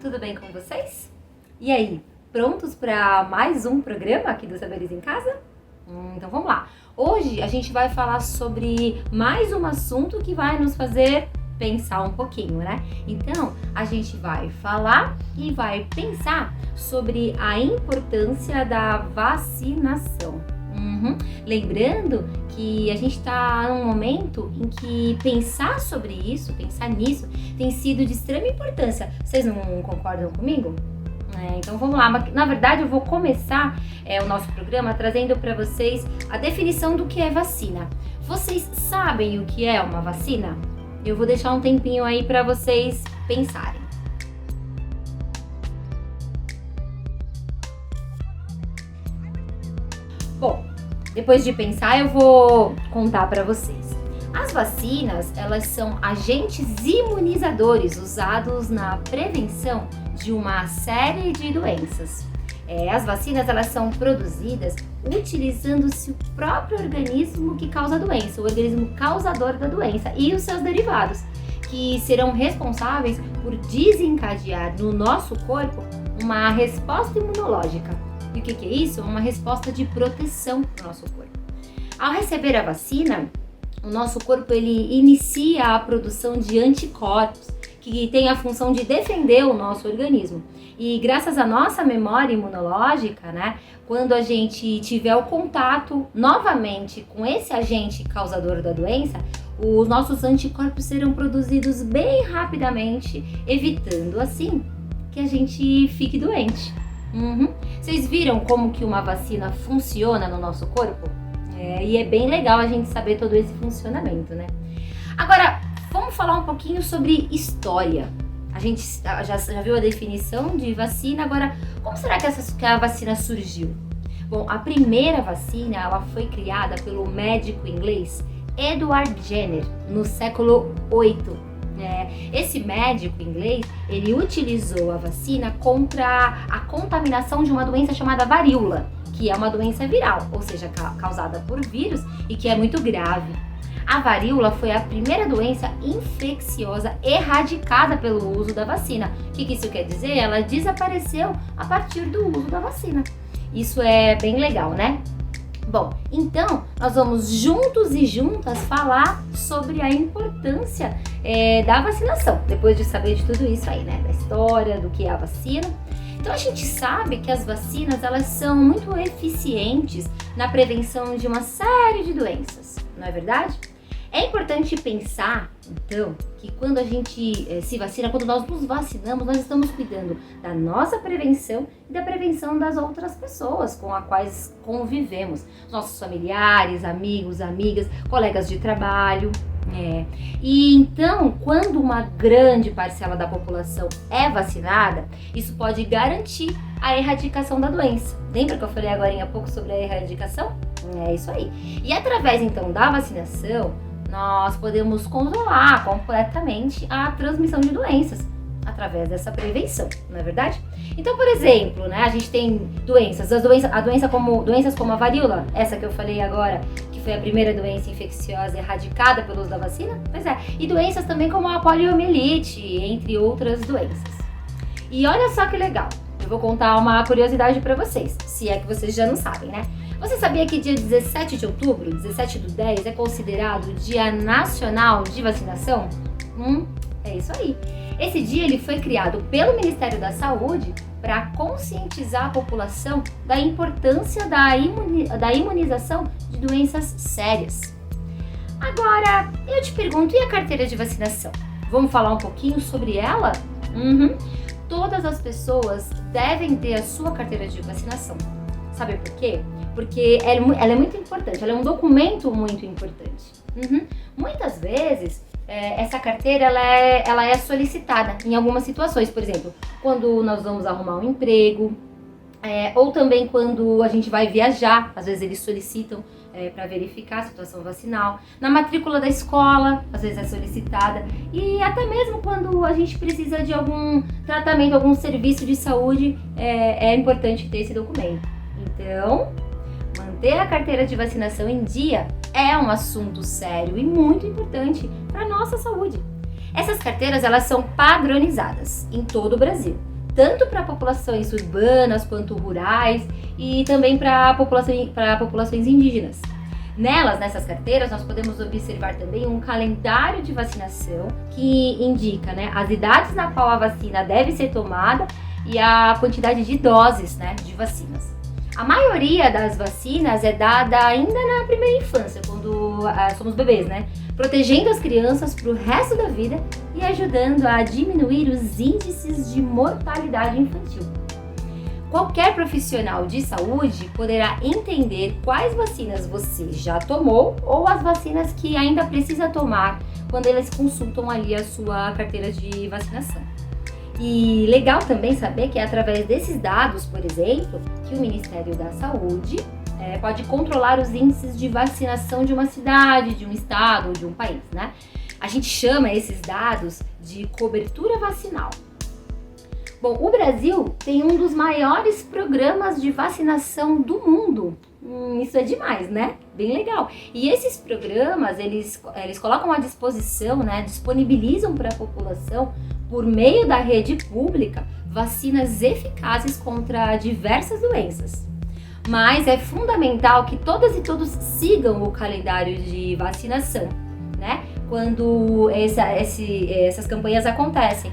tudo bem com vocês? E aí, prontos para mais um programa aqui do Saberes em Casa? Então vamos lá. Hoje a gente vai falar sobre mais um assunto que vai nos fazer pensar um pouquinho, né? Então a gente vai falar e vai pensar sobre a importância da vacinação. Lembrando que a gente está num momento em que pensar sobre isso, pensar nisso, tem sido de extrema importância. Vocês não concordam comigo? Então vamos lá. Na verdade, eu vou começar o nosso programa trazendo para vocês a definição do que é vacina. Vocês sabem o que é uma vacina? Eu vou deixar um tempinho aí para vocês pensarem. Bom, depois de pensar, eu vou contar para vocês. As vacinas, elas são agentes imunizadores usados na prevenção de uma série de doenças. As vacinas, elas são produzidas utilizando-se o próprio organismo que causa a doença, o organismo causador da doença e os seus derivados, que serão responsáveis por desencadear no nosso corpo uma resposta imunológica. E o que é isso? Uma resposta de proteção no nosso corpo. Ao receber a vacina, o nosso corpo ele inicia a produção de anticorpos, que tem a função de defender o nosso organismo. E graças à nossa memória imunológica, né, quando a gente tiver o contato novamente com esse agente causador da doença, os nossos anticorpos serão produzidos bem rapidamente, evitando assim que a gente fique doente. Vocês viram como que uma vacina funciona no nosso corpo? E é bem legal a gente saber todo esse funcionamento, né? Agora, vamos falar um pouquinho sobre história. A gente já viu a definição de vacina, agora, como será que a vacina surgiu? Bom, a primeira vacina, ela foi criada pelo médico inglês Edward Jenner, no século VIII. Esse médico inglês, ele utilizou a vacina contra a contaminação de uma doença chamada varíola, que é uma doença viral, ou seja, causada por vírus e que é muito grave. A varíola foi a primeira doença infecciosa erradicada pelo uso da vacina. O que isso quer dizer? Ela desapareceu a partir do uso da vacina. Isso é bem legal, né? Bom, então nós vamos juntos e juntas falar sobre a importância da vacinação, depois de saber de tudo isso aí, né? Da história, do que é a vacina. Então a gente sabe que as vacinas, elas são muito eficientes na prevenção de uma série de doenças, não é verdade? É importante pensar, então, que quando a gente se vacina, quando nós nos vacinamos, nós estamos cuidando da nossa prevenção e da prevenção das outras pessoas com as quais convivemos. Nossos familiares, amigos, amigas, colegas de trabalho. E então, quando uma grande parcela da população é vacinada, isso pode garantir a erradicação da doença. Lembra que eu falei agora há pouco sobre a erradicação? É isso aí. E através, então, da vacinação, nós podemos controlar completamente a transmissão de doenças através dessa prevenção, não é verdade? Então, por exemplo, né, a gente tem doenças como a varíola, essa que eu falei agora, que foi a primeira doença infecciosa erradicada pelo uso da vacina, e doenças também como a poliomielite, entre outras doenças. E olha só que legal, eu vou contar uma curiosidade para vocês, se é que vocês já não sabem, né? Você sabia que dia 17 de outubro, 17/10, é considerado o Dia Nacional de Vacinação? É isso aí. Esse dia ele foi criado pelo Ministério da Saúde para conscientizar a população da importância da imunização de doenças sérias. Agora, eu te pergunto, e a carteira de vacinação? Vamos falar um pouquinho sobre ela? Todas as pessoas devem ter a sua carteira de vacinação. Sabe por quê? Porque ela é muito importante, ela é um documento muito importante. Muitas vezes, essa carteira ela é solicitada em algumas situações, por exemplo, quando nós vamos arrumar um emprego, ou também quando a gente vai viajar, às vezes eles solicitam para verificar a situação vacinal. Na matrícula da escola, às vezes é solicitada, e até mesmo quando a gente precisa de algum tratamento, algum serviço de saúde, é importante ter esse documento. Então, manter a carteira de vacinação em dia é um assunto sério e muito importante para a nossa saúde. Essas carteiras elas são padronizadas em todo o Brasil, tanto para populações urbanas quanto rurais e também para populações indígenas. Nessas carteiras, nós podemos observar também um calendário de vacinação que indica, né, as idades na qual a vacina deve ser tomada e a quantidade de doses, né, de vacinas. A maioria das vacinas é dada ainda na primeira infância, quando somos bebês, né, protegendo as crianças para o resto da vida e ajudando a diminuir os índices de mortalidade infantil. Qualquer profissional de saúde poderá entender quais vacinas você já tomou ou as vacinas que ainda precisa tomar quando eles consultam ali a sua carteira de vacinação. E legal também saber que é através desses dados, por exemplo, que o Ministério da Saúde pode controlar os índices de vacinação de uma cidade, de um estado ou de um país, né? A gente chama esses dados de cobertura vacinal. Bom, o Brasil tem um dos maiores programas de vacinação do mundo. Isso é demais, né? Bem legal. E esses programas, eles colocam à disposição, né? Disponibilizam para a população, por meio da rede pública, vacinas eficazes contra diversas doenças. Mas é fundamental que todas e todos sigam o calendário de vacinação, né? Quando essas campanhas acontecem.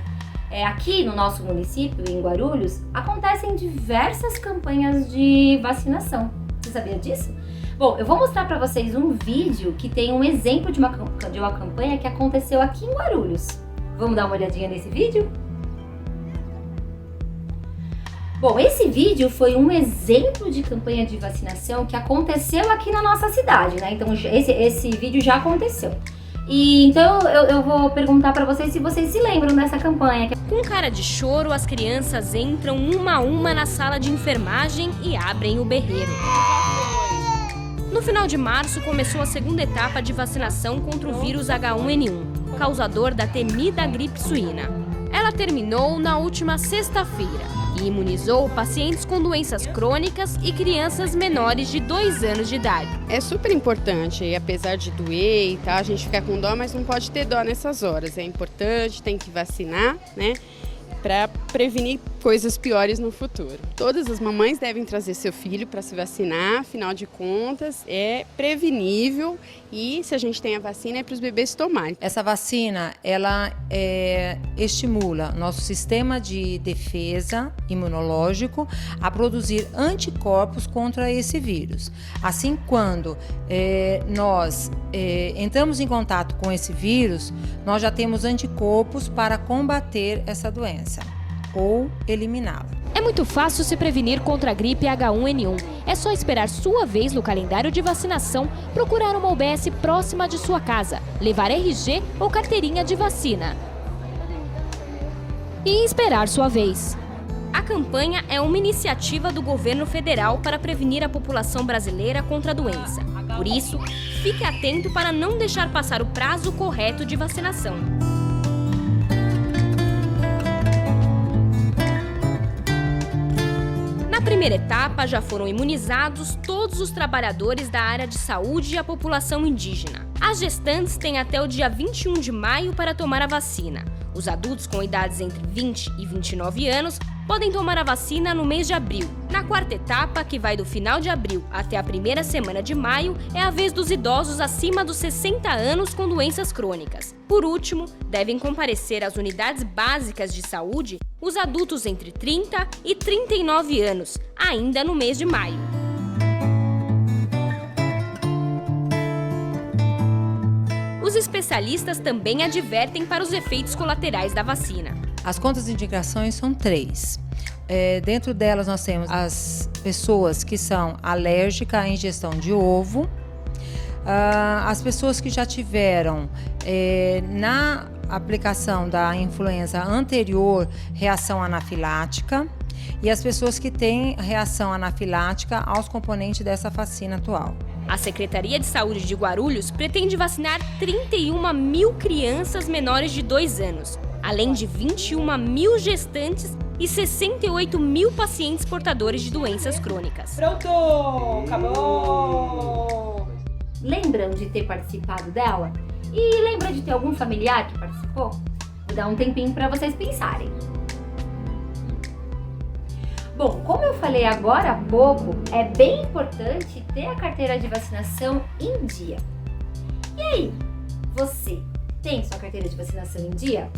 Aqui no nosso município, em Guarulhos, acontecem diversas campanhas de vacinação. Você sabia disso? Bom, eu vou mostrar para vocês um vídeo que tem um exemplo de uma campanha que aconteceu aqui em Guarulhos. Vamos dar uma olhadinha nesse vídeo? Bom, esse vídeo foi um exemplo de campanha de vacinação que aconteceu aqui na nossa cidade, né? Então, esse vídeo já aconteceu. E então eu vou perguntar para vocês se vocês se lembram dessa campanha. Com cara de choro, as crianças entram uma a uma na sala de enfermagem e abrem o berreiro. No final de março, começou a segunda etapa de vacinação contra o vírus H1N1, causador da temida gripe suína. Ela terminou na última sexta-feira e imunizou pacientes com doenças crônicas e crianças menores de 2 anos de idade. É super importante, e apesar de doer e tal, a gente fica com dó, mas não pode ter dó nessas horas. É importante, tem que vacinar, né? Para prevenir coisas piores no futuro. Todas as mamães devem trazer seu filho para se vacinar, afinal de contas é prevenível e se a gente tem a vacina é para os bebês tomarem. Essa vacina, ela estimula nosso sistema de defesa imunológico a produzir anticorpos contra esse vírus. Assim, quando nós entramos em contato com esse vírus, nós já temos anticorpos para combater essa doença ou eliminá-la. É muito fácil se prevenir contra a gripe H1N1. É só esperar sua vez no calendário de vacinação, procurar uma UBS próxima de sua casa, levar RG ou carteirinha de vacina e esperar sua vez. A campanha é uma iniciativa do governo federal para prevenir a população brasileira contra a doença. Por isso, fique atento para não deixar passar o prazo correto de vacinação. Na primeira etapa, já foram imunizados todos os trabalhadores da área de saúde e a população indígena. As gestantes têm até o dia 21 de maio para tomar a vacina. Os adultos com idades entre 20 e 29 anos podem tomar a vacina no mês de abril. Na quarta etapa, que vai do final de abril até a primeira semana de maio, é a vez dos idosos acima dos 60 anos com doenças crônicas. Por último, devem comparecer às unidades básicas de saúde os adultos entre 30 e 39 anos, ainda no mês de maio. Os especialistas também advertem para os efeitos colaterais da vacina. As contraindicações são 3. Dentro delas nós temos as pessoas que são alérgicas à ingestão de ovo, as pessoas que já tiveram na aplicação da influenza anterior reação anafilática e as pessoas que têm reação anafilática aos componentes dessa vacina atual. A Secretaria de Saúde de Guarulhos pretende vacinar 31 mil crianças menores de 2 anos, além de 21 mil gestantes e 68 mil pacientes portadores de doenças crônicas. Pronto! Acabou! Lembram de ter participado dela? E lembra de ter algum familiar que participou? dar um tempinho para vocês pensarem. Bom, como eu falei agora há pouco, é bem importante ter a carteira de vacinação em dia. E aí, você tem sua carteira de vacinação em dia?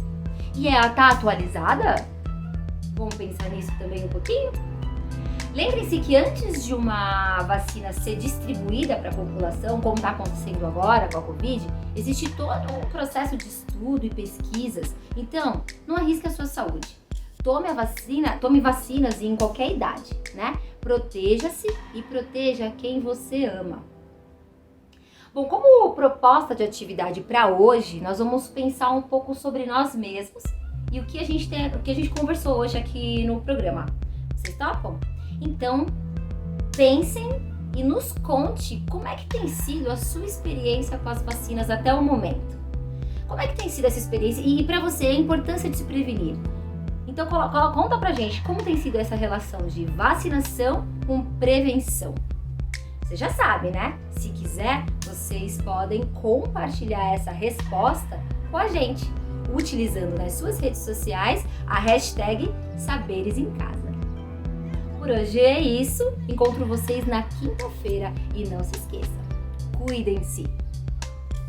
E ela está atualizada? Vamos pensar nisso também um pouquinho? Lembre-se que antes de uma vacina ser distribuída para a população, como está acontecendo agora com a Covid, existe todo um processo de estudo e pesquisas. Então, não arrisque a sua saúde. Tome vacinas em qualquer idade, né? Proteja-se e proteja quem você ama. Bom, como proposta de atividade para hoje, nós vamos pensar um pouco sobre nós mesmos e o que a gente conversou hoje aqui no programa. Vocês topam? Então, pensem e nos conte como é que tem sido a sua experiência com as vacinas até o momento. Como é que tem sido essa experiência e para você a importância de se prevenir? Então conta pra gente como tem sido essa relação de vacinação com prevenção. Você já sabe, né? Se quiser, vocês podem compartilhar essa resposta com a gente, utilizando nas suas redes sociais a hashtag Saberes em Casa. Por hoje é isso, encontro vocês na quinta-feira e não se esqueça, cuidem-se!